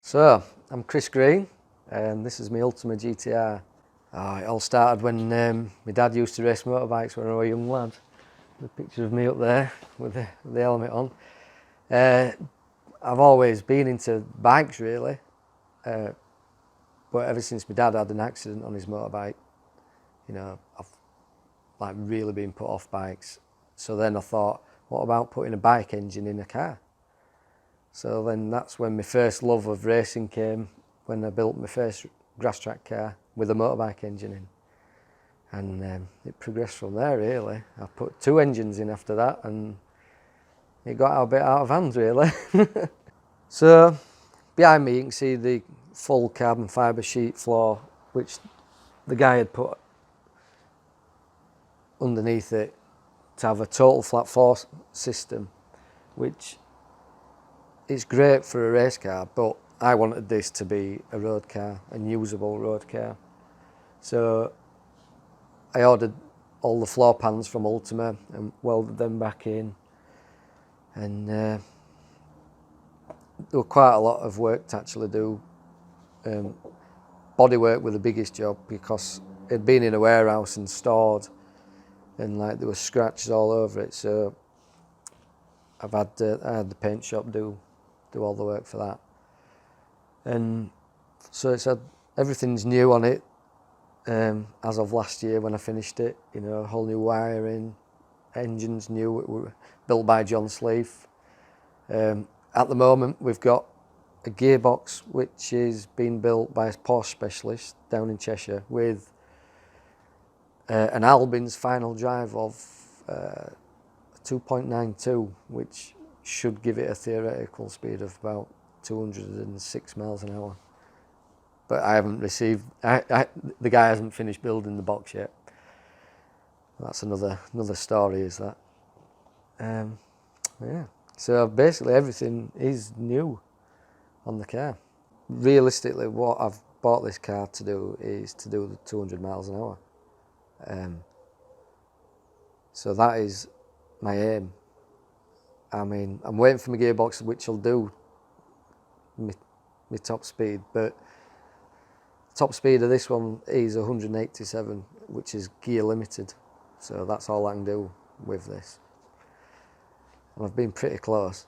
So, I'm Chris Green, and this is my Ultima GTR. It all started when my dad used to race motorbikes when I was a young lad. The picture of me up there with the helmet on. I've always been into bikes really, but ever since my dad had an accident on his motorbike, you know, I've really been put off bikes. So then I thought, what about putting a bike engine in a car? So then that's when my first love of racing came, when I built my first grass track car with a motorbike engine in. And it progressed from there really. I put two engines in after that and it got a bit out of hand really. So behind me you can see the full carbon fibre sheet floor which the guy had put underneath it to have a total flat floor system, which is great for a race car, but I wanted this to be a road car, a usable road car. So I ordered all the floor pans from Ultima and welded them back in, and there were quite a lot of work to actually do. Bodywork was the biggest job because it had been in a warehouse and stored, and like there were scratches all over it. So I had the paint shop do all the work for that, and so it's had everything's new on it. As of last year when I finished it, you know, whole new wiring, engines new, it were built by John Sleeve. At the moment we've got a gearbox which is being built by a Porsche specialist down in Cheshire with an Albin's final drive of 2.92, which should give it a theoretical speed of about 206 miles an hour. But I haven't received, the guy hasn't finished building the box yet. That's another story, is that. Yeah, so basically everything is new on the car. Realistically, what I've bought this car to do is to do the 200 miles an hour. So that is my aim. I mean, I'm waiting for my gearbox which will do my top speed, but top speed of this one is 187, which is gear limited. So that's all I can do with this. And I've been pretty close.